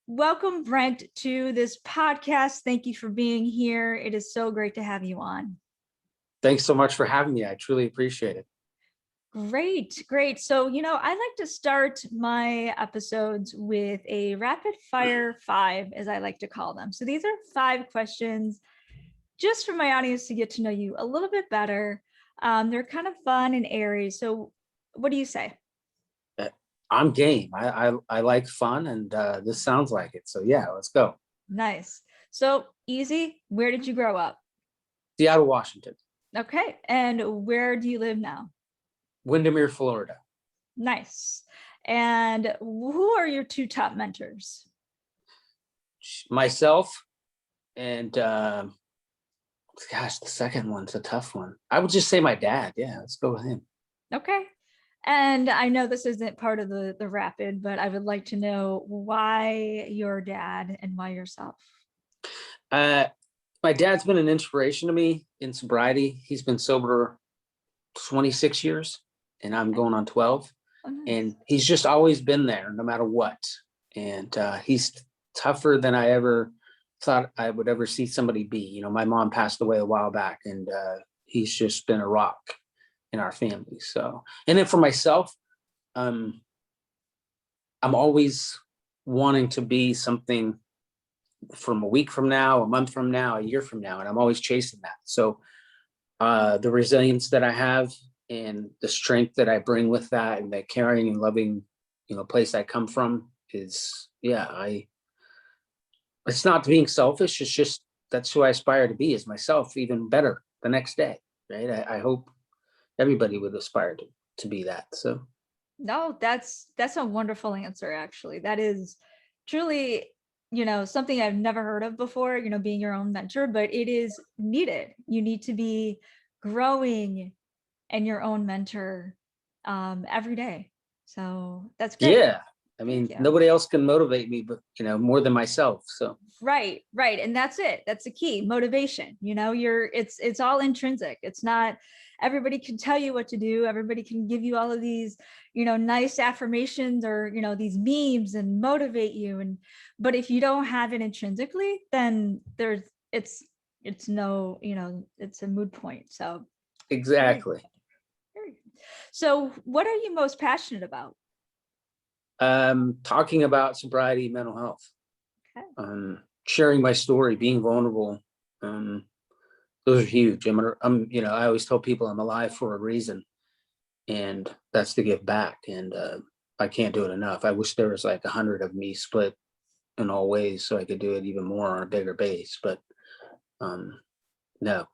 Welcome, Brent, to this podcast. Thank you for being here. It is so great to have you on. Thanks so much for having me. I truly appreciate it. Great. So, I like to start my episodes with a rapid fire 5, as I like to call them. So these are 5 questions just for my audience to get to know you a little bit better. They're kind of fun and airy. So what do you say? I'm game. I like fun, and this sounds like it. So yeah, let's go. Nice. So easy. Where did you grow up? Seattle, Washington. Okay. And where do you live now? Windermere, Florida. Nice. And who are your 2 top mentors? Myself and gosh, the second one's a tough one. I would just say my dad. Yeah, let's go with him. Okay. And I know this isn't part of the rapid, but I would like to know why your dad and why yourself. My dad's been an inspiration to me in sobriety. He's been sober 26 years, and I'm going on 12. Oh, nice. And he's just always been there no matter what. And he's tougher than I ever thought I would ever see somebody be. You know, my mom passed away a while back, and he's just been a rock in our family. So, and then for myself, I'm always wanting to be something from a week from now, a month from now, a year from now, and I'm always chasing that. So the resilience that I have and the strength that I bring with that, and that caring and loving, place I come from is, it's not being selfish. It's just, that's who I aspire to be, is myself, even better the next day. Right. I hope everybody would aspire to be that. So. No, that's a wonderful answer. Actually, that is truly, something I've never heard of before, being your own mentor, but it is needed. You need to be growing and your own mentor every day. So that's great. Yeah. I mean, nobody else can motivate me, but, more than myself. So. Right. And that's it. That's the key. Motivation, it's all intrinsic. It's not, everybody can tell you what to do. Everybody can give you all of these, nice affirmations or, these memes and motivate you. But if you don't have it intrinsically, then it's no, it's a moot point. So. Exactly. So what are you most passionate about? Talking about sobriety, mental health. Okay. Sharing my story, being vulnerable. Those are huge. I always tell people I'm alive for a reason, and that's to give back. And I can't do it enough. I wish there was like 100 of me split in all ways, so I could do it even more on a bigger base. But no,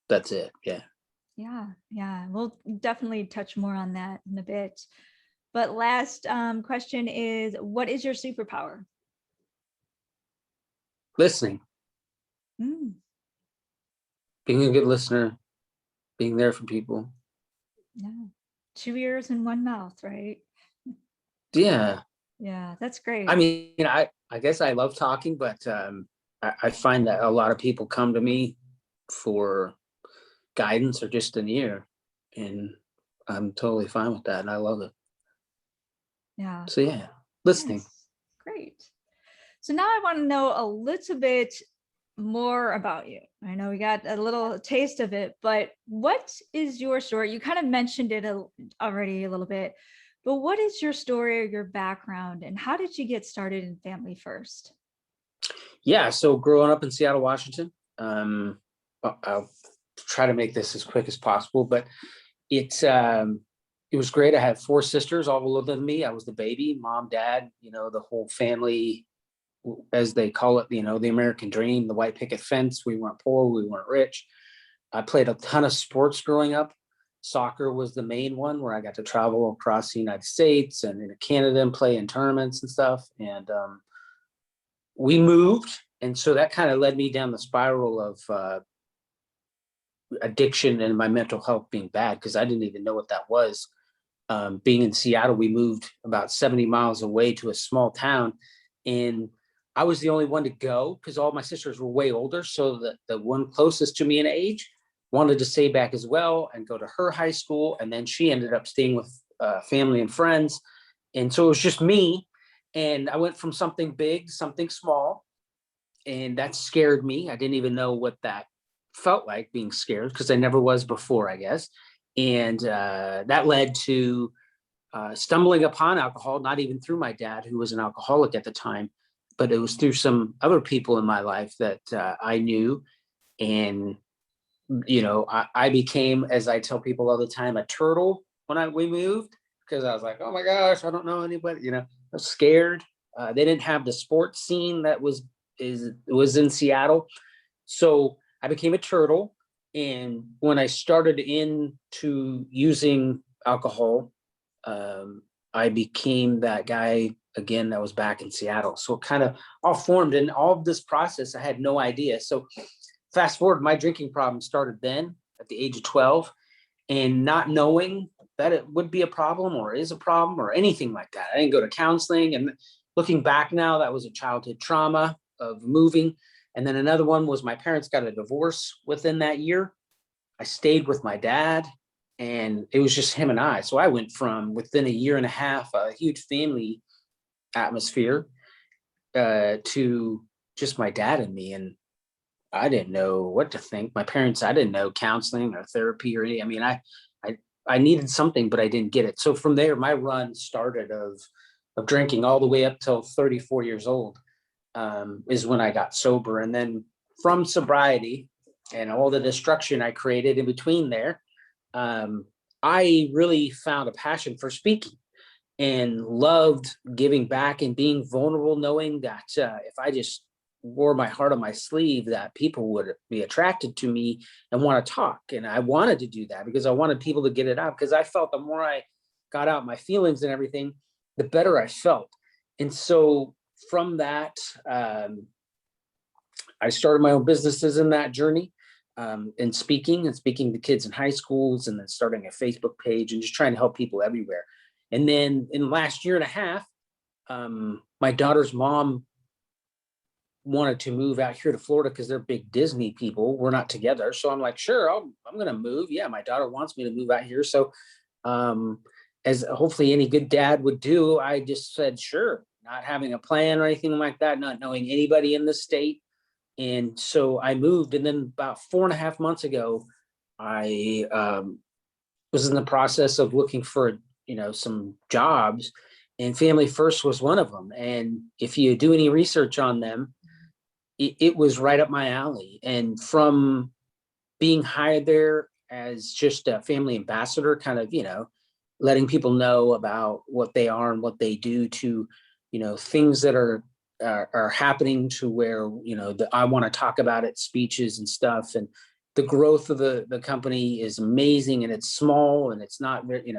that's it. Yeah. Yeah. We'll definitely touch more on that in a bit. But last question is, what is your superpower? Listening. Being a good listener, being there for people. Yeah. 2 ears and 1 mouth, right? Yeah. Yeah, that's great. I mean, I guess I love talking, but I find that a lot of people come to me for guidance or just an ear, and I'm totally fine with that, and I love it. Yeah. So yeah, listening. Yes. Great. So now I want to know a little bit more about you. I know we got a little taste of it, but what is your story? You kind of mentioned it already a little bit, but what is your story or your background, and how did you get started in Family First? Yeah, so growing up in Seattle, Washington, I'll try to make this as quick as possible, but it was great. I had 4 sisters, all older than me. I was the baby, mom, dad, the whole family, as they call it, the American dream, the white picket fence. We weren't poor, we weren't rich. I played a ton of sports growing up. Soccer was the main one, where I got to travel across the United States and into Canada and play in tournaments and stuff. And we moved. And so that kind of led me down the spiral of addiction and my mental health being bad, because I didn't even know what that was. Being in Seattle, we moved about 70 miles away to a small town, and I was the only one to go because all my sisters were way older. So the one closest to me in age wanted to stay back as well and go to her high school. And then she ended up staying with family and friends. And so it was just me. And I went from something big, something small, and that scared me. I didn't even know what that felt like, being scared, because I never was before, I guess. And that led to stumbling upon alcohol, not even through my dad, who was an alcoholic at the time, but it was through some other people in my life that I knew. And, I became, as I tell people all the time, a turtle when we moved, because I was like, oh my gosh, I don't know anybody, I was scared. They didn't have the sports scene that was in Seattle. So I became a turtle. And when I started into using alcohol, I became that guy again that was back in Seattle. So it kind of all formed, and all of this process, I had no idea. So fast forward, my drinking problem started then at the age of 12, and not knowing that it would be a problem or is a problem or anything like that. I didn't go to counseling. And looking back now, that was a childhood trauma of moving. And then another one was my parents got a divorce within that year. I stayed with my dad, and it was just him and I. So I went from, within a year and a half, a huge family atmosphere, to just my dad and me. And I didn't know what to think. My parents, I didn't know counseling or therapy or any. I mean, I needed something, but I didn't get it. So from there, my run started of drinking all the way up till 34 years old, is when I got sober. And then from sobriety and all the destruction I created in between there, I really found a passion for speaking and loved giving back and being vulnerable, knowing that if I just wore my heart on my sleeve, that people would be attracted to me and want to talk. And I wanted to do that because I wanted people to get it out, because I felt the more I got out my feelings and everything, the better I felt. And so from that, I started my own businesses in that journey, in speaking to kids in high schools, and then starting a Facebook page and just trying to help people everywhere. And then in the last year and a half, my daughter's mom wanted to move out here to Florida because they're big Disney people. We're not together. So I'm like, sure, I'm going to move. Yeah, my daughter wants me to move out here. So as hopefully any good dad would do, I just said, sure, not having a plan or anything like that, not knowing anybody in the state. And so I moved. And then about 4.5 months ago, I was in the process of looking for, some jobs, and Family First was one of them. And if you do any research on them, it was right up my alley. And from being hired there as just a family ambassador, kind of, letting people know about what they are and what they do, to, things that are happening, to where, I want to talk about it, speeches and stuff. And the growth of the company is amazing, and it's small, and it's not very,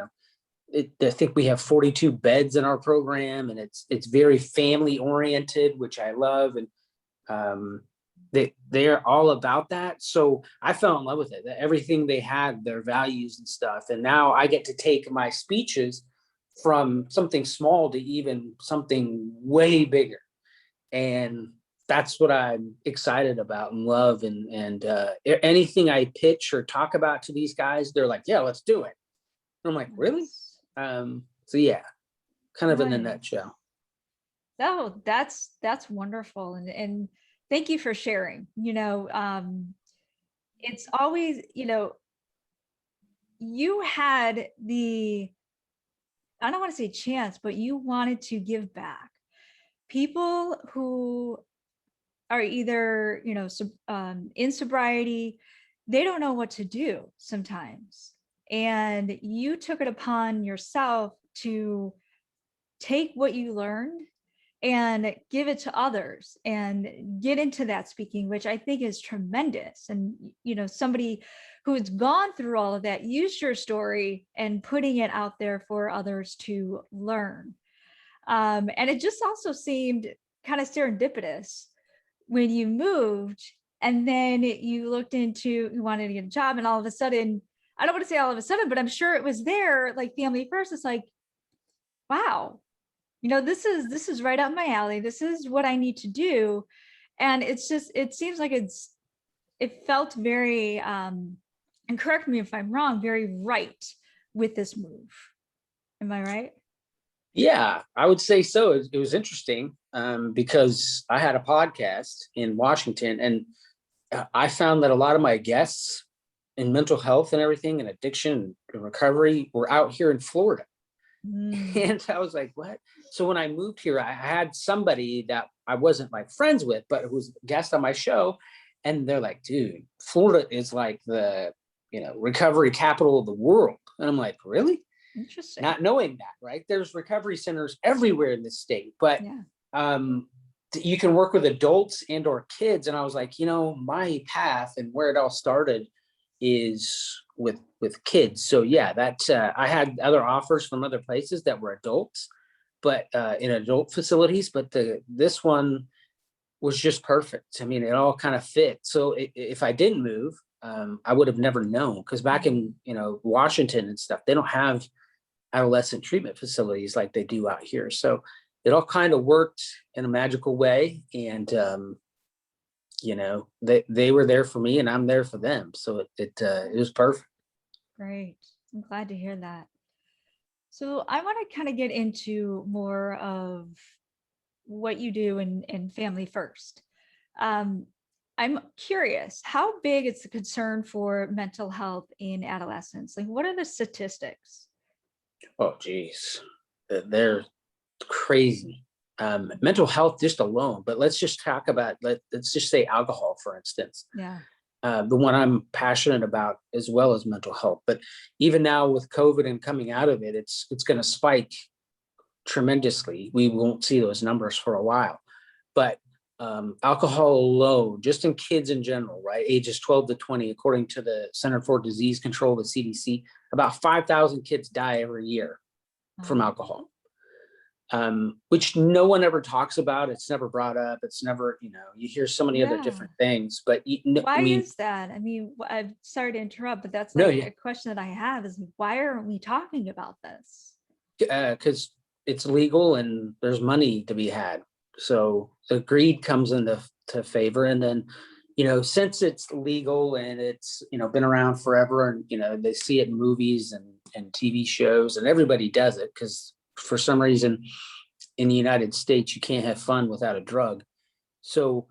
I think we have 42 beds in our program, and it's very family oriented, which I love. And they're all about that. So I fell in love with it. Everything they had, their values and stuff. And now I get to take my speeches from something small to even something way bigger. And that's what I'm excited about and love. And anything I pitch or talk about to these guys, they're like, yeah, let's do it. And I'm like, really? So yeah, kind of in a nutshell. Oh, that's wonderful. And thank you for sharing. It's always, you had I don't want to say chance, but you wanted to give back. People who are either, in sobriety, they don't know what to do sometimes. And you took it upon yourself to take what you learned and give it to others and get into that speaking, which I think is tremendous. And, somebody who has gone through all of that, used your story and putting it out there for others to learn. And it just also seemed kind of serendipitous when you moved, and then you looked into, you wanted to get a job, and all of a sudden, I don't want to say all of a sudden, but I'm sure it was there, like Family First. It's like, wow, this is right up my alley. This is what I need to do. And it's just, it seems like it felt very, and correct me if I'm wrong, very right with this move. Am I right? Yeah, I would say so. It was interesting because I had a podcast in Washington, and I found that a lot of my guests in mental health and everything and addiction and recovery were out here in Florida. Mm, And I was like, what? So when I moved here, I had somebody that I wasn't like friends with, but who was a guest on my show. And they're like, dude, Florida is like the, recovery capital of the world. And I'm like, really? interesting. Not knowing that, right? There's recovery centers everywhere in the state, but Yeah. um, you can work with adults and or kids. And I was like, my path and where it all started is with kids. So yeah, that I had other offers from other places that were adults, but in adult facilities, but this one was just perfect. I mean, it all kind of fit. So if I didn't move, I would have never known, because back Mm. in Washington and stuff, they don't have adolescent treatment facilities like they do out here. So it all kind of worked in a magical way, and they were there for me, and I'm there for them. So it was perfect. Great. I'm glad to hear that. So I want to kind of get into more of what you do in Family First. Um, I'm curious, how big is the concern for mental health in adolescents? Like, what are the statistics? Oh, geez, they're crazy. Mental health just alone, but let's just talk about let's just say alcohol, for instance. Yeah. The one I'm passionate about, as well as mental health. But even now with COVID and coming out of it, it's going to spike tremendously. We won't see those numbers for a while, but alcohol alone, just in kids in general, right, ages 12 to 20, according to the Center for Disease Control, the CDC, about 5,000 kids die every year from Wow. alcohol, which no one ever talks about. It's never brought up. It's never, you hear so many other Yeah. different things, but I Why mean, is that? I mean, I'm sorry to interrupt, but that's no, like yeah, a question that I have is why aren't we talking about this? because it's legal and there's money to be had. So the greed comes into favor, and then since it's legal and it's been around forever, and they see it in movies and TV shows, and everybody does it because for some reason in the United States you can't have fun without a drug. So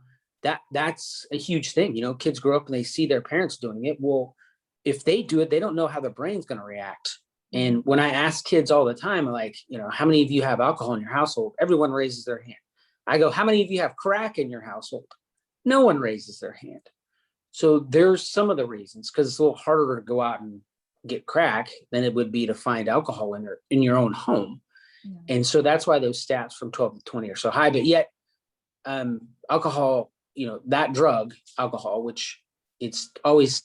that's a huge thing. Kids grow up and they see their parents doing it. Well, if they do it, they don't know how their brain's going to react. Mhm. And when I ask kids all the time, like, how many of you have alcohol in your household? Everyone raises their hand. I go, how many of you have crack in your household? No one raises their hand. So there's some of the reasons, because it's a little harder to go out and get crack than it would be to find alcohol in your own home. Yeah. And so that's why those stats from 12 to 20 are so high. But yet alcohol, that drug, alcohol, which it's always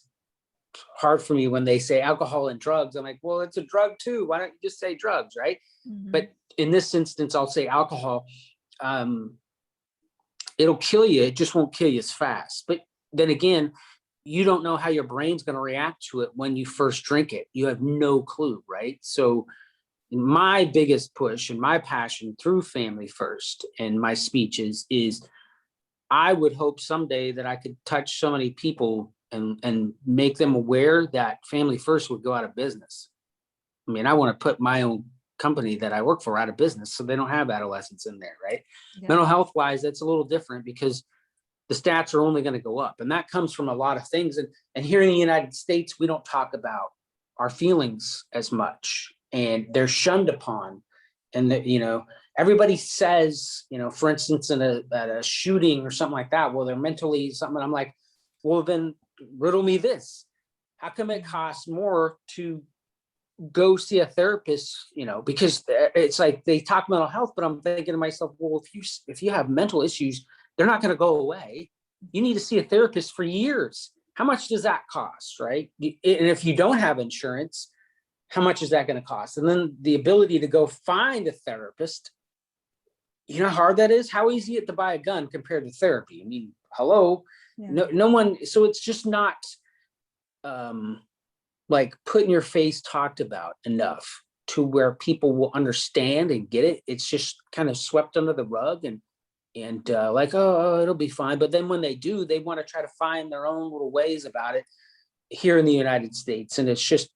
hard for me when they say alcohol and drugs. I'm like, well, it's a drug too. Why don't you just say drugs, right? Mhm. But in this instance, I'll say alcohol. Um, it'll kill you. It just won't kill you as fast. But then again, you don't know how your brain's going to react to it when you first drink it. You have no clue, right? So my biggest push and my passion through Family First and my speeches is I would hope someday that I could touch so many people and make them aware that Family First would go out of business. I mean, I want to put my own company that I work for out of business so they don't have adolescents in there, right? Yeah. Mental health wise, that's a little different because the stats are only going to go up. And that comes from a lot of things. And here in the United States, we don't talk about our feelings as much, and they're shunned upon. And that, everybody says, for instance, at a shooting or something like that, well, they're mentally something. I'm like, well, then riddle me this. How come it costs more to go see a therapist, because it's like they talk mental health, but I'm thinking to myself, well, if you have mental issues, they're not going to go away. You need to see a therapist for years. How much does that cost, right? And if you don't have insurance, how much is that going to cost? And then the ability to go find a therapist, how hard that is. How easy it to buy a gun compared to therapy? I mean, hello, Yeah. no one. So it's just not like put in your face talked about enough to where people will understand and get it. It's just kind of swept under the rug, and like, oh, it'll be fine. But then when they do, they want to try to find their own little ways about it here in the United States. And it's just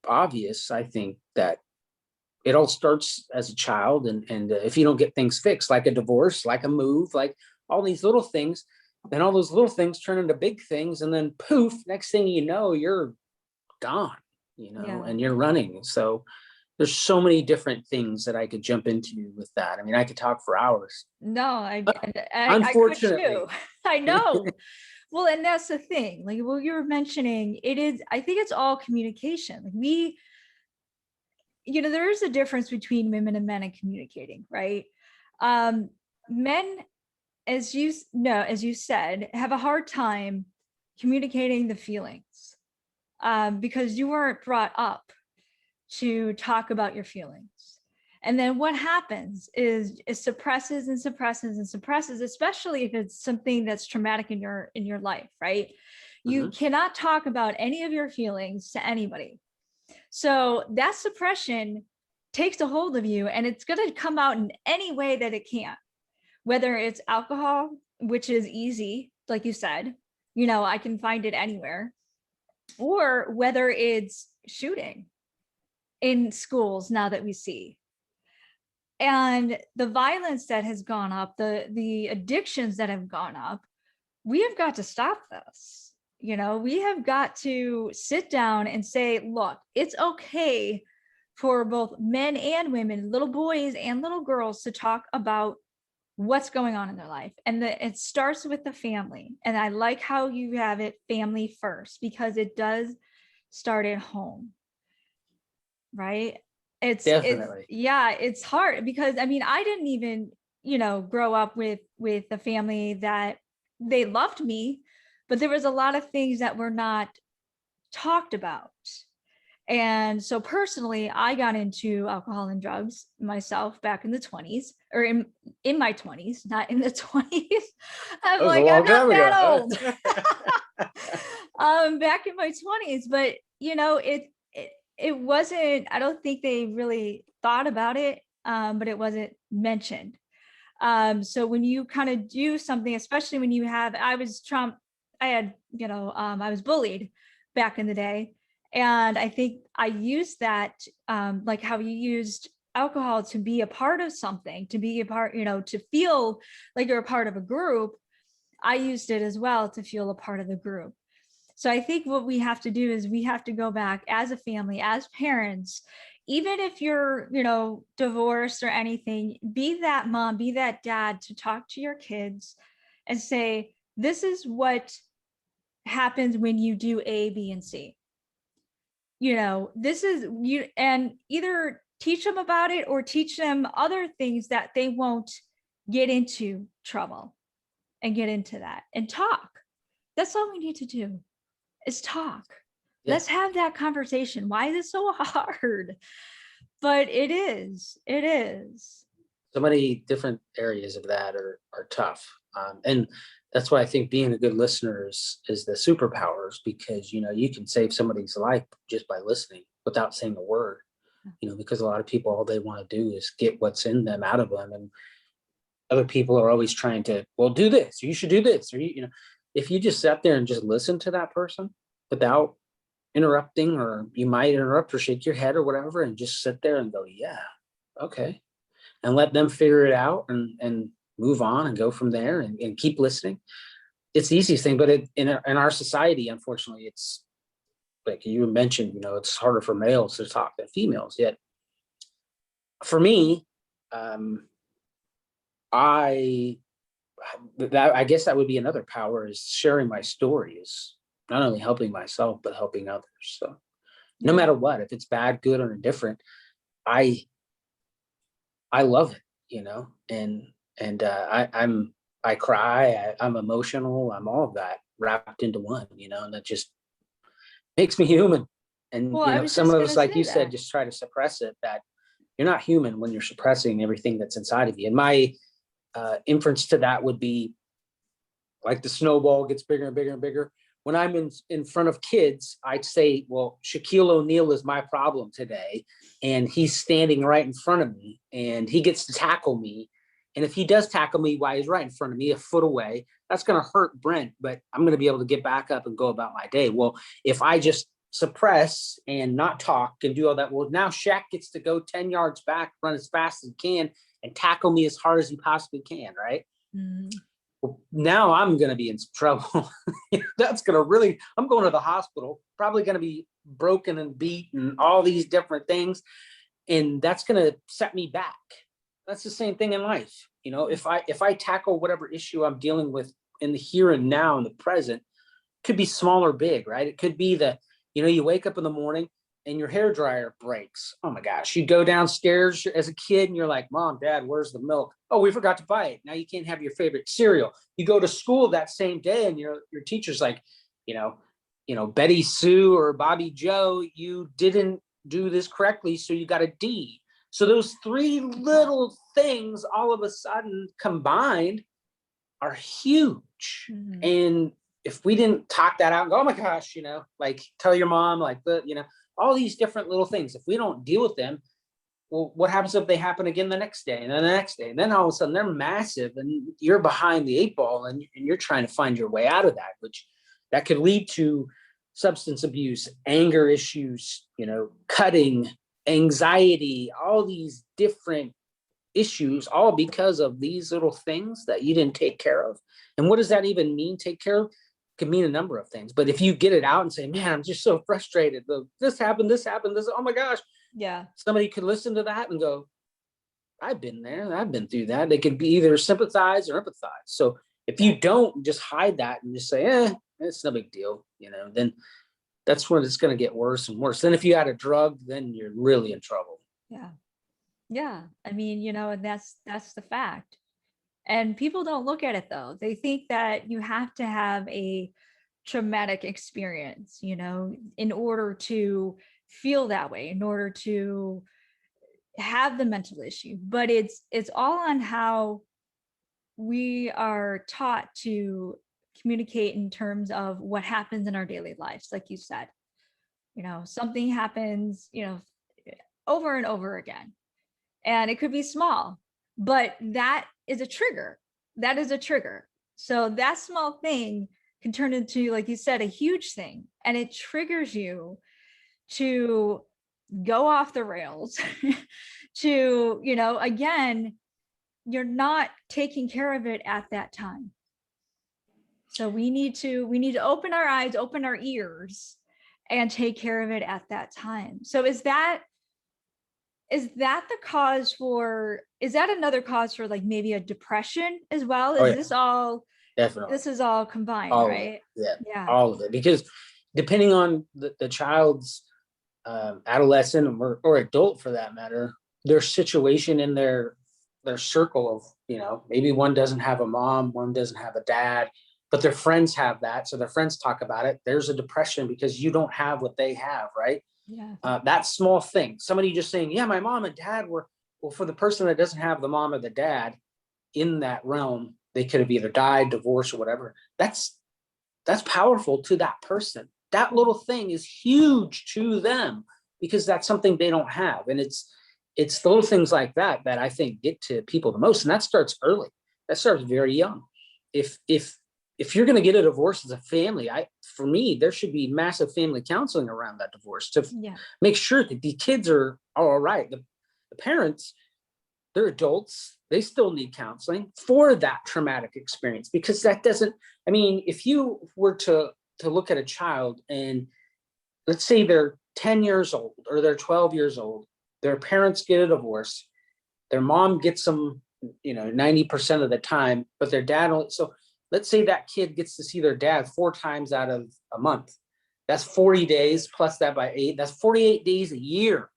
obvious, I think, that it all starts as a child. And if you don't get things fixed, like a divorce, like a move, like all these little things, then all those little things turn into big things. And then poof, next thing you know, you're gone, Yeah. and you're running. So there's so many different things that I could jump into with that. I mean, I could talk for hours. No, I could too. Unfortunately, I know. Well, and that's the thing. Like what you were mentioning, I think it's all communication. Like there is a difference between women and men in communicating, right? Men, as you said, have a hard time communicating the feelings, because you weren't brought up to talk about your feelings. And then what happens is it suppresses and suppresses and suppresses, especially if it's something that's traumatic in your life, right? You cannot talk about any of your feelings to anybody. So that suppression takes a hold of you, and it's going to come out in any way that it can, whether it's alcohol, which is easy, like you said, I can find it anywhere, or whether it's shooting in schools now that we see. And the violence that has gone up, the addictions that have gone up, we have got to stop this. We have got to sit down and say, look, it's okay for both men and women, little boys and little girls, to talk about what's going on in their life. And it starts with the family. And I like how you have it family first, because it does start at home. Right? definitely. It's hard, because I mean, I didn't even, grow up with a family that they loved me, but there was a lot of things that were not talked about. And so personally, I got into alcohol and drugs myself back in the 20s, or in my 20s, not in the 20s. I'm That was a like, long I'm not time that ago. old. Back in my 20s, but it wasn't, I don't think they really thought about it, but it wasn't mentioned. So when you kind of do something, especially when you have, I was bullied back in the day. And I think I used that, like how you used alcohol to be a part of something, to be a part, to feel like you're a part of a group. I used it as well to feel a part of the group. So I think what we have to do is we have to go back as a family, as parents, even if you're, divorced or anything, be that mom, be that dad to talk to your kids and say, this is what happens when you do A, B, and C. This is you, and either teach them about it or teach them other things that they won't get into trouble and get into that and talk. That's all we need to do. Is talk. Yeah. Let's have that conversation. Why is it so hard? But it is. It is. So many different areas of that are tough. And that's why I think being a good listener is the superpowers, because, you can save somebody's life just by listening without saying a word, because a lot of people, all they want to do is get what's in them out of them. And other people are always trying to, well, do this, you should do this. Or, if you just sat there and just listen to that person without interrupting, or you might interrupt or shake your head or whatever, and just sit there and go, yeah, okay. And let them figure it out and move on and go from there, and keep listening. It's the easiest thing, but in our society, unfortunately, it's like you mentioned, it's harder for males to talk than females. Yet for me, I guess that would be another power, is sharing my story, is not only helping myself, but helping others. So no matter what, if it's bad, good, or indifferent, I love it, and I cry, I'm emotional, I'm all of that wrapped into one, and that just makes me human. And, Well, I was some just of going us, to like say you said, that. just try to suppress it, that you're not human when you're suppressing everything that's inside of you. And my inference to that would be, like the snowball gets bigger and bigger and bigger. When I'm in front of kids, I'd say, well, Shaquille O'Neal is my problem today. And he's standing right in front of me, and he gets to tackle me. And if he does tackle me while he's right in front of me, a foot away, that's going to hurt Brent, but I'm going to be able to get back up and go about my day. Well, if I just suppress and not talk and do all that. Well, now Shaq gets to go 10 yards back, run as fast as he can, and tackle me as hard as he possibly can, right? Mm-hmm. Well, now I'm going to be in some trouble. That's going to really, I'm going to the hospital, probably going to be broken and beat and all these different things. And that's going to set me back. That's the same thing in life. If I tackle whatever issue I'm dealing with in the here and now, in the present, could be small or big, right? It could be that, you wake up in the morning and your hair dryer breaks. Oh my gosh. You go downstairs as a kid and you're like, Mom, Dad, where's the milk? Oh, we forgot to buy it. Now you can't have your favorite cereal. You go to school that same day and your teacher's like, Betty Sue or Bobby Joe, you didn't do this correctly, so you got a D. So those three little things all of a sudden combined are huge. Mm-hmm. And if we didn't talk that out and go, oh my gosh, like tell your mom, like all these different little things, if we don't deal with them, well, what happens if they happen again the next day and then the next day? And then all of a sudden they're massive and you're behind the 8 ball and you're trying to find your way out of that, which that could lead to substance abuse, anger issues, cutting, anxiety, all these different issues, all because of these little things that you didn't take care of. And what does that even mean, take care of? It can mean a number of things. But if you get it out and say, man, I'm just so frustrated. This happened, this, oh my gosh. Yeah. Somebody could listen to that and go, I've been there. I've been through that. They could be either sympathize or empathize. So if you don't just hide that and just say, it's no big deal, then that's when it's going to get worse and worse. Then if you had a drug, then you're really in trouble. Yeah. Yeah. I mean, and that's the fact. And people don't look at it though. They think that you have to have a traumatic experience, in order to feel that way, in order to have the mental issue. But it's all on how we are taught to communicate in terms of what happens in our daily lives. Like you said, something happens, over and over again. And it could be small, but that is a trigger. That is a trigger. So that small thing can turn into, like you said, a huge thing. And it triggers you to go off the rails, to, again, you're not taking care of it at that time. So we need to open our eyes, open our ears, and take care of it at that time. So is that the cause for, is that another cause for like maybe a depression as well? Is this all, definitely, this is all combined, all right? Yeah, all of it. Because depending on the child's adolescent or adult for that matter, their situation in their circle of, maybe one doesn't have a mom, one doesn't have a dad, but their friends have that. So their friends talk about it. There's a depression because you don't have what they have, right? Yeah. That small thing, somebody just saying, yeah, my mom and dad were, well, for the person that doesn't have the mom or the dad in that realm, they could have either died, divorced, or whatever. That's powerful to that person. That little thing is huge to them because that's something they don't have. And it's the little things like that I think get to people the most. And that starts early. That starts very young. If you're going to get a divorce as a family, for me, there should be massive family counseling around that divorce to make sure that the kids are all right. The parents, they're adults. They still need counseling for that traumatic experience, because that doesn't, if you were to look at a child and let's say they're 10 years old or they're 12 years old, their parents get a divorce, their mom gets them, 90% of the time, but their dad only, so let's say that kid gets to see their dad 4 times out of a month. That's 40 days plus that by 8. That's 48 days a year.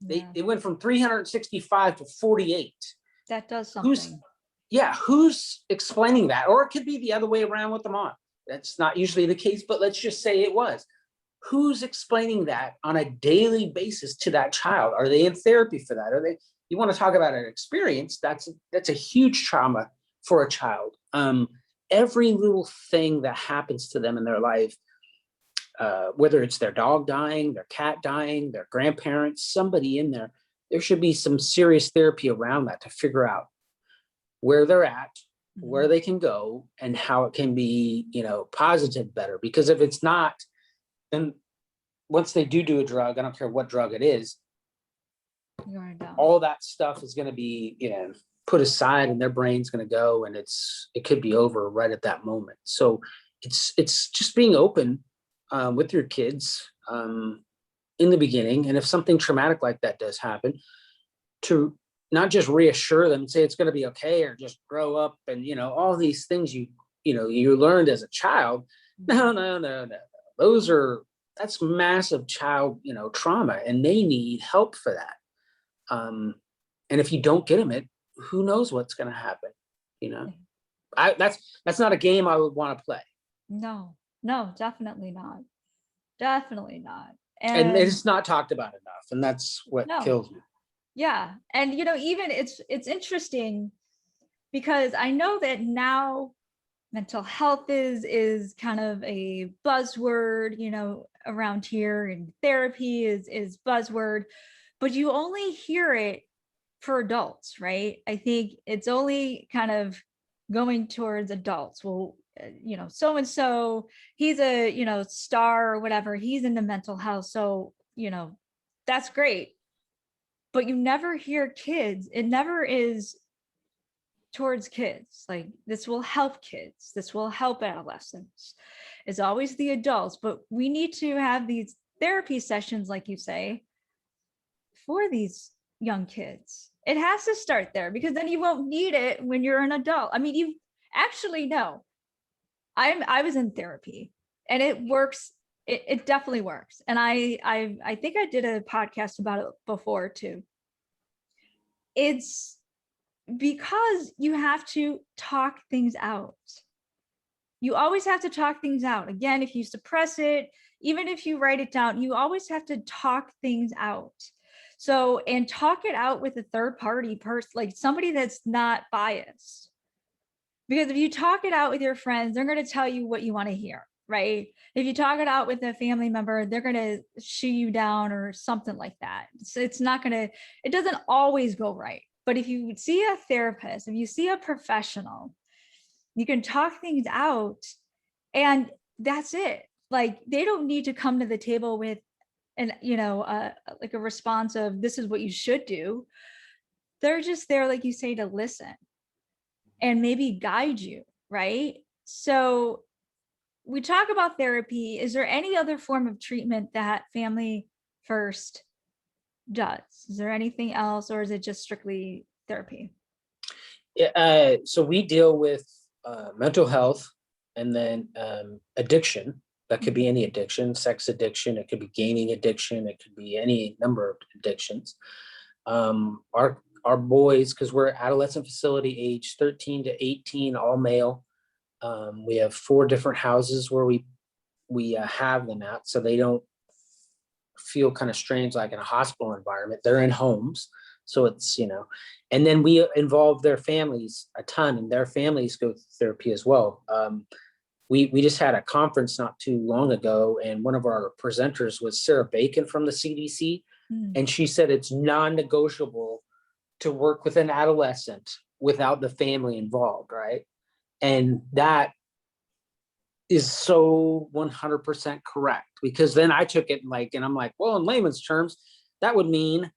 Yeah. They went from 365 to 48. That does something. Who's explaining that? Or it could be the other way around with the mom. That's not usually the case, but let's just say it was. Who's explaining that on a daily basis to that child? Are they in therapy for that? You want to talk about an experience, that's a huge trauma for a child. Every little thing that happens to them in their life, whether it's their dog dying, their cat dying, their grandparents, somebody in there should be some serious therapy around that to figure out where they're at, where they can go, and how it can be, positive better. Because if it's not, then once they do a drug, I don't care what drug it is, You're down. all that stuff is going to be, put aside, and their brain's going to go, and it could be over right at that moment. So it's just being open with your kids in the beginning. And if something traumatic like that does happen, to not just reassure them and say it's going to be okay, or just grow up and, all these things you learned as a child. No. That's massive child, trauma, and they need help for that. And if you don't get them it, who knows what's going to happen? That's not a game I would want to play. No, definitely not. Definitely not. And it's not talked about enough. And that's what kills me. Yeah. And, even it's interesting because I know that now mental health is kind of a buzzword, around here, and therapy is buzzword, but you only hear it for adults, right? I think it's only kind of going towards adults. Well, so-and-so, he's a, star or whatever, he's into mental health. So, that's great. But you never hear kids. It never is towards kids. Like, this will help kids. This will help adolescents. It's always the adults, but we need to have these therapy sessions, like you say, for these young kids. It has to start there, because then you won't need it when you're an adult. I mean, you actually know. I was in therapy, and it works. It definitely works. And I think I did a podcast about it before too. It's because you have to talk things out. You always have to talk things out. Again, if you suppress it, even if you write it down, you always have to talk things out. So, and talk it out with a third party person, like somebody that's not biased. Because if you talk it out with your friends, they're going to tell you what you want to hear, right? If you talk it out with a family member, they're going to shoot you down or something like that. So it doesn't always go right. But if you see a therapist, if you see a professional, you can talk things out, and that's it. Like, they don't need to come to the table with like a response of, this is what you should do. They're just there, like you say, to listen and maybe guide you, right? So we talk about therapy. Is there any other form of treatment that Family First does? Is there anything else, or is it just strictly therapy? So we deal with mental health, and then addiction. That could be any addiction, sex addiction. It could be gaming addiction. It could be any number of addictions. Our boys, because we're adolescent facility, age 13 to 18, all male. We have 4 different houses where we have them at, so they don't feel kind of strange like in a hospital environment. They're in homes, so it's and then we involve their families a ton, and their families go through therapy as well. We just had a conference not too long ago, and one of our presenters was Sarah Bacon from the CDC, and she said it's non-negotiable to work with an adolescent without the family involved, right? And that is so 100% correct, because then I took it and I'm like, well, in layman's terms, that would mean,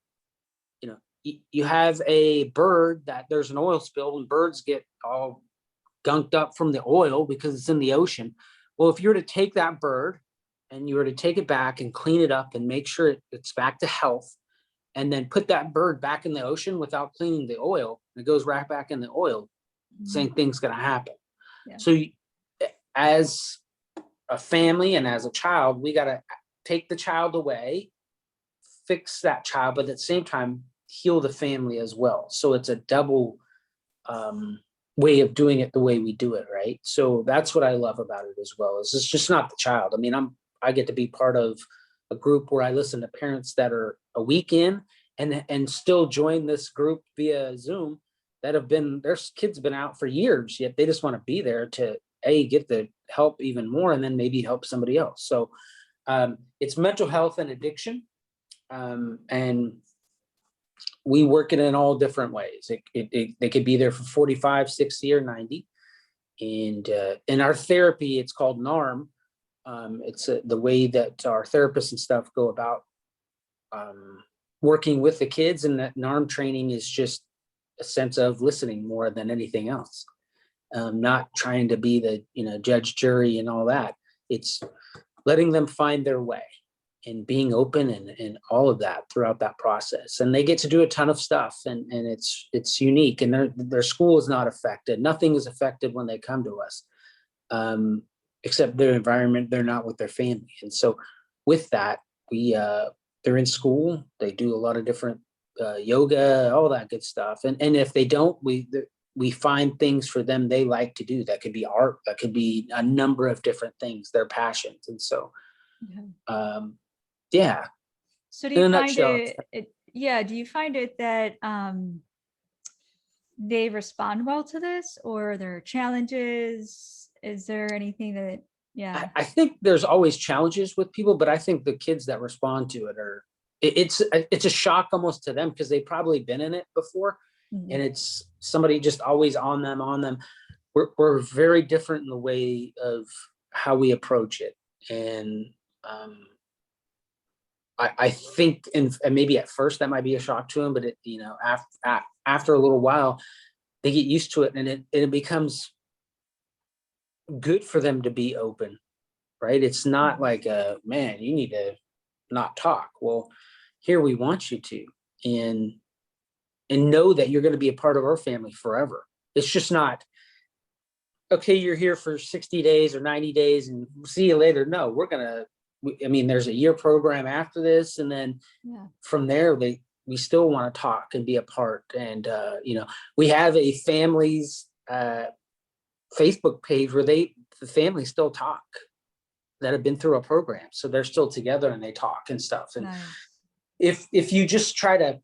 you have a bird that there's an oil spill, and birds get all gunked up from the oil because it's in the ocean. Well, if you were to take that bird and you were to take it back and clean it up and make sure it's back to health, and then put that bird back in the ocean without cleaning the oil, it goes right back in the oil. Same thing's going to happen. Yeah. So as a family and as a child, we got to take the child away, fix that child, but at the same time, heal the family as well. So it's a double way of doing it the way we do it, right? So that's what I love about it as well. Is it's just not the child. I mean, I get to be part of a group where I listen to parents that are a week in and still join this group via Zoom that their kids have been out for years, yet they just want to be there to get the help even more, and then maybe help somebody else. So it's mental health and addiction, and we work it in all different ways. They could be there for 45, 60, or 90. And in our therapy, it's called NARM, It's the way that our therapists and stuff go about working with the kids, and that NARM training is just a sense of listening more than anything else. Not trying to be the, judge, jury, and all that. It's letting them find their way and being open and all of that throughout that process. And they get to do a ton of stuff, and it's unique, and their school is not affected. Nothing is affected when they come to us, except their environment. They're not with their family. And so with that, they're in school. They do a lot of different yoga, all that good stuff. And if they don't, we find things for them they like to do. That could be art, that could be a number of different things, their passions. And so, yeah. So do you find do you find it that they respond well to this, or are there challenges? Is there anything that, I think there's always challenges with people, but I think the kids that respond to it it's a shock almost to them, because they've probably been in it before. Mm-hmm. And it's somebody just always on them. We're very different in the way of how we approach it. And I think, and maybe at first that might be a shock to them, but after a little while, they get used to it, and it becomes good for them to be open, right? It's not like, man, you need to not talk. Well, here we want you to, and know that you're going to be a part of our family forever. It's just not, okay, you're here for 60 days or 90 days and see you later. No, there's a year program after this. And then from there, we still want to talk and be a part. And, we have a family's Facebook page where the families still talk that have been through a program. So they're still together and they talk and stuff. And if you just try to,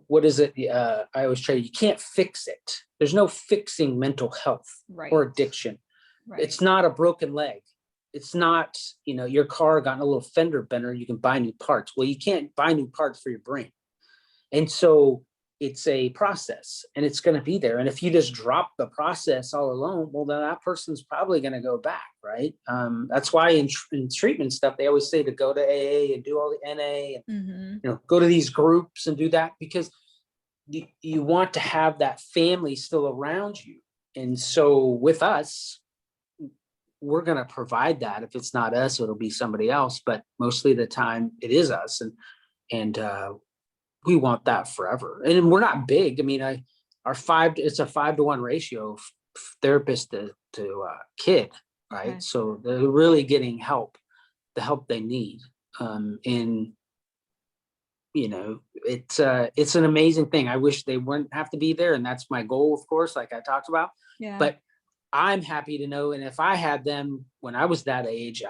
what is it? I always try, you can't fix it. There's no fixing mental health or addiction. Right. It's not a broken leg. It's not, your car got a little fender bender, you can buy new parts. Well, you can't buy new parts for your brain. And so it's a process, and it's going to be there. And if you just drop the process all alone, well, then that person's probably going to go back, right? That's why in treatment stuff, they always say to go to AA and do all the NA and, go to these groups and do that, because you want to have that family still around you. And so with us, we're going to provide that. If it's not us, it'll be somebody else, but mostly the time it is us. And we want that forever. And we're not big. I mean, it's a 5-to-1 ratio of therapist to kid, right? Okay. So they're really getting the help they need. It's an amazing thing. I wish they wouldn't have to be there. And that's my goal, of course, like I talked about. Yeah. But I'm happy to know. And if I had them when I was that age,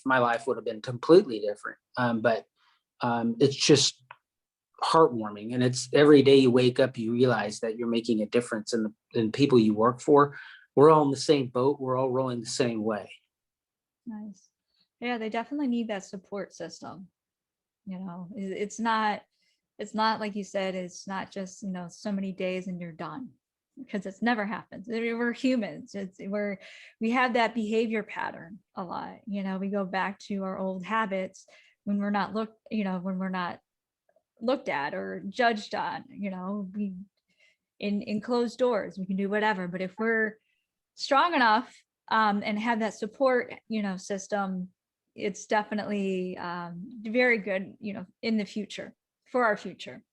my life would have been completely different. But it's just heartwarming. And it's every day you wake up, you realize that you're making a difference in people you work for. We're all in the same boat. We're all rowing the same way. Nice. Yeah, they definitely need that support system. It's not like you said, it's not just, so many days and you're done, because it's never happens. We're humans. We have that behavior pattern a lot. We go back to our old habits when we're not looked at or judged on. We in closed doors, we can do whatever. But if we're strong enough and have that support, system, it's definitely very good, in the future, for our future.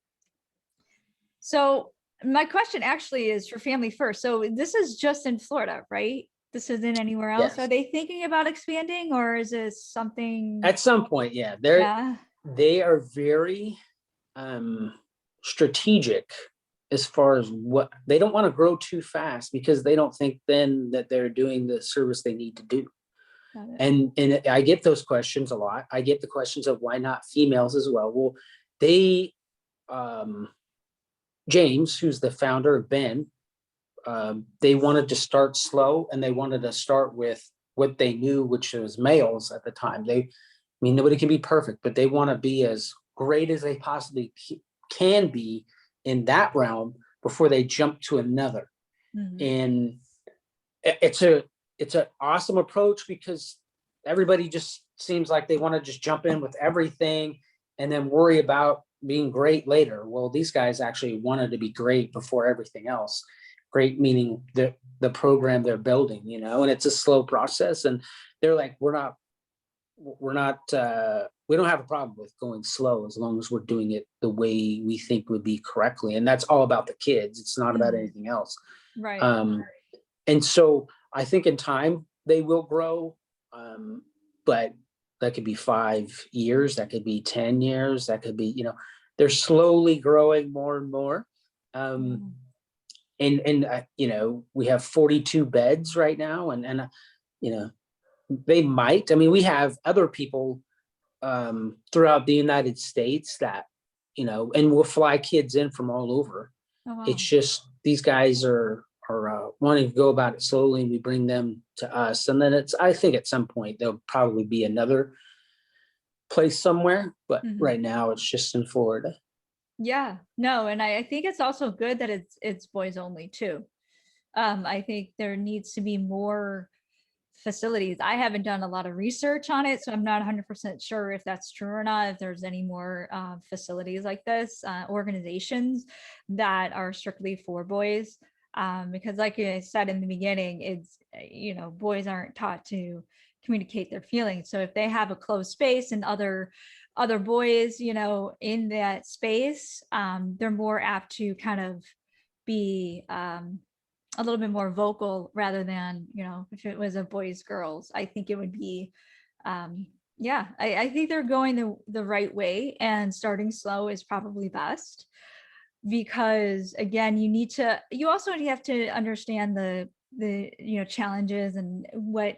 So my question actually is for Family First. So this is just in Florida, right? This isn't anywhere else. Yes. Are they thinking about expanding, or is this something? At some point, yeah. They are very strategic as far as what they don't want to grow too fast, because they don't think then that they're doing the service they need to do. And I get those questions a lot. I get the questions of why not females as well. Well, they, James, who's the founder of Ben, they wanted to start slow, and they wanted to start with what they knew, which was males at the time. Nobody can be perfect, but they want to be as great as they possibly can be in that realm before they jump to another. Mm-hmm. And it's an awesome approach because everybody just seems like they want to just jump in with everything and then worry about being great later. Well, these guys actually wanted to be great before everything else. Great meaning the program they're building, and it's a slow process. And they're like, we're not, we don't have a problem with going slow as long as we're doing it the way we think would be correctly. And that's all about the kids. It's not about anything else. Right. And so I think in time they will grow. But that could be 5 years, that could be 10 years, that could be, they're slowly growing more and more. And we have 42 beds right now, and they might, we have other people throughout the United States that, and we'll fly kids in from all over. Oh, wow. It's just, these guys are wanting to go about it slowly, and we bring them to us. And then I think at some point there'll probably be another place somewhere, but right now it's just in Florida. Yeah, no. And I think it's also good that it's boys only too. I think there needs to be more facilities. I haven't done a lot of research on it, so I'm not 100% sure if that's true or not, if there's any more facilities like this, organizations that are strictly for boys. Because like I said in the beginning, it's, boys aren't taught to communicate their feelings. So if they have a closed space and other boys, in that space, they're more apt to kind of be a little bit more vocal rather than, if it was a boys, girls. I think it would be, I think they're going the right way, and starting slow is probably best. Because again, you also have to understand the challenges and what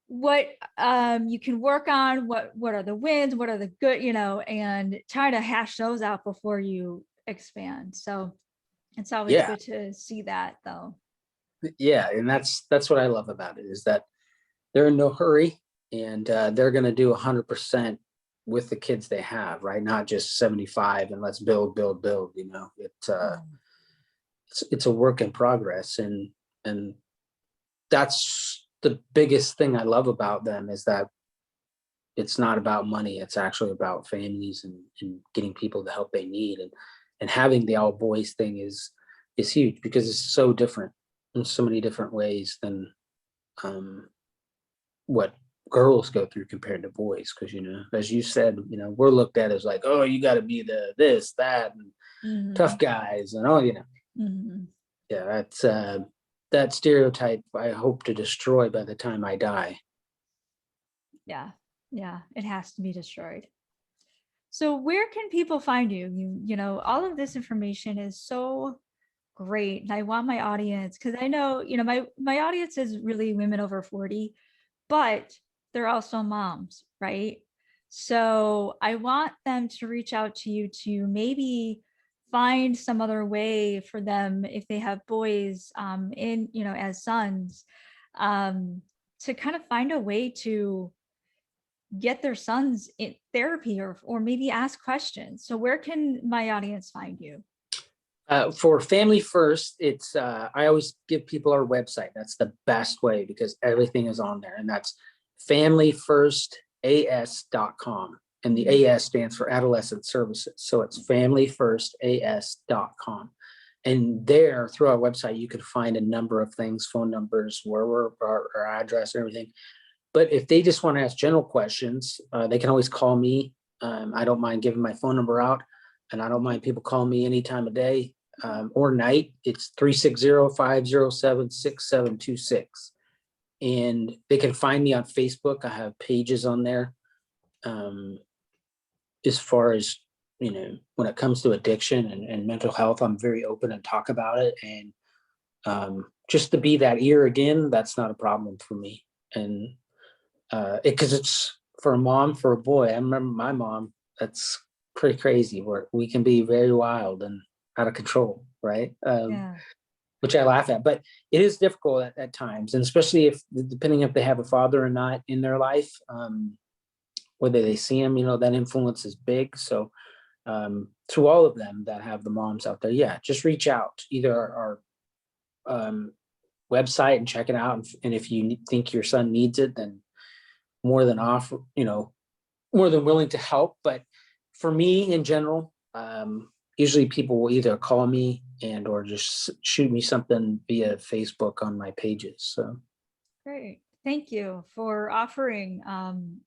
you can work on, what are the wins, what are the good, and try to hash those out before you expand. So it's always good to see that, though. Yeah, and that's what I love about it, is that they're in no hurry, and they're going to do 100% with the kids they have, right? Not just 75 and let's build. It's a work in progress, and that's the biggest thing I love about them, is that it's not about money. It's actually about families and getting people the help they need, and having the all boys thing is huge, because it's so different in so many different ways than what girls go through compared to boys. Because as you said, we're looked at as like, oh, you got to be the this, that, and tough guys, and all. Yeah, that's that stereotype I hope to destroy by the time I die. Yeah, it has to be destroyed. So where can people find you? All of this information is so great, and I want my audience, because I know my audience is really women over 40, but they're also moms, right? So I want them to reach out to you to maybe find some other way for them, if they have boys as sons, to kind of find a way to get their sons in therapy, or maybe ask questions. So where can my audience find you? For Family First, it's I always give people our website. That's the best way, because everything is on there, and that's familyfirstas.com. And the AS stands for Adolescent Services. So it's familyfirstas.com. And there, through our website, you can find a number of things, phone numbers, where our address, and everything. But if they just want to ask general questions, they can always call me. I don't mind giving my phone number out, and I don't mind people calling me any time of day or night. It's 360-507-6726. And they can find me on Facebook. I have pages on there. As far as, when it comes to addiction and mental health, I'm very open and talk about it. And just to be that ear again, that's not a problem for me. And because it's for a mom, for a boy. I remember my mom, that's pretty crazy, where we can be very wild and out of control, right? Which I laugh at, but it is difficult at times. And especially depending if they have a father or not in their life, whether they see him, that influence is big. So to all of them that have the moms out there, just reach out. Either our website and check it out. And if you think your son needs it, then more than offer, more than willing to help. But for me in general, usually people will either call me or just shoot me something via Facebook on my pages. So Great. Thank you for offering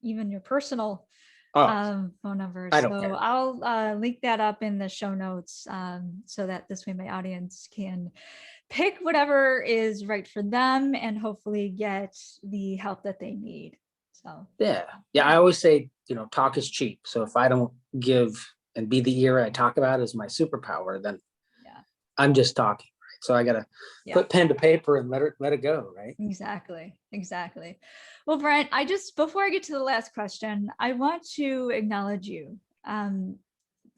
even your personal phone number. I don't So care. I'll link that up in the show notes so that this way my audience can pick whatever is right for them and hopefully get the help that they need. So Yeah. I always say, talk is cheap. So if I don't give and be the ear I talk about as my superpower, then yeah, I'm just talking. Right? So I got to put pen to paper and let it go. Right. Exactly. Well, Brent, before I get to the last question, I want to acknowledge you.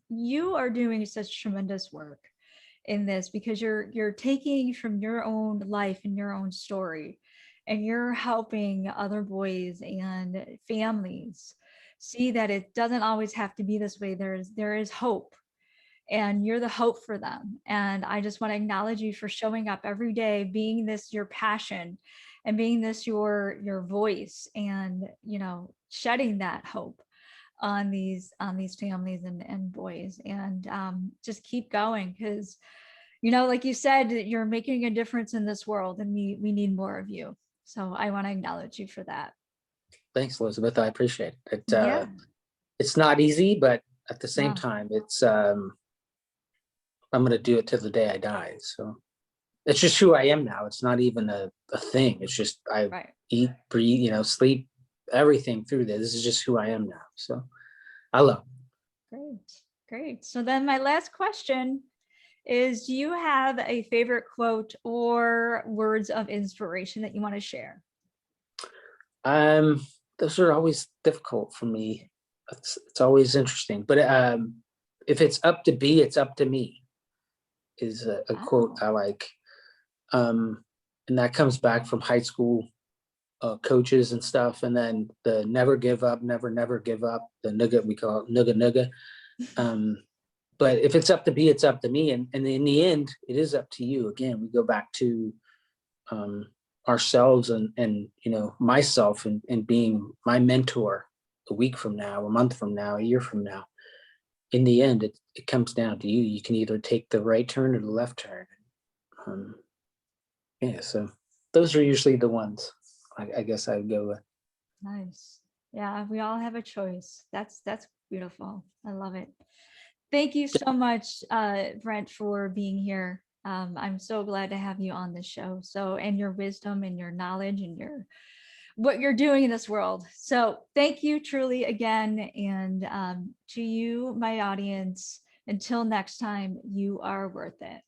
You are doing such tremendous work in this because you're taking from your own life and your own story, and you're helping other boys and families see that it doesn't always have to be this way. There is hope, and you're the hope for them. And I just want to acknowledge you for showing up every day, being this your passion, and being this your voice, and shedding that hope on these families and boys. And just keep going, because like you said, you're making a difference in this world, and we need more of you. So I want to acknowledge you for that. Thanks, Elizabeth. I appreciate it. Yeah. It's not easy, but at the same No. time, it's I'm going to do it till the day I die. So it's just who I am now. It's not even a thing. It's just I eat, breathe, sleep, everything through this. This is just who I am now. So I love it. Great. So then my last question is, do you have a favorite quote or words of inspiration that you want to share? Those are always difficult for me. It's always interesting. But if it's up to be, it's up to me is a quote I like. And that comes back from high school coaches and stuff. And then the never give up, never give up, the nugget, we call it nugga. But if it's up to be, it's up to me. And in the end, it is up to you. Again, we go back to ourselves and myself and being my mentor a week from now, a month from now, a year from now. In the end, it comes down to you. You can either take the right turn or the left turn. So those are usually the ones I guess I would go with. Nice. Yeah, we all have a choice. That's beautiful. I love it. Thank you so much, Brent, for being here. I'm so glad to have you on the show. And your wisdom and your knowledge and what you're doing in this world. So thank you truly again. And to you, my audience, until next time, you are worth it.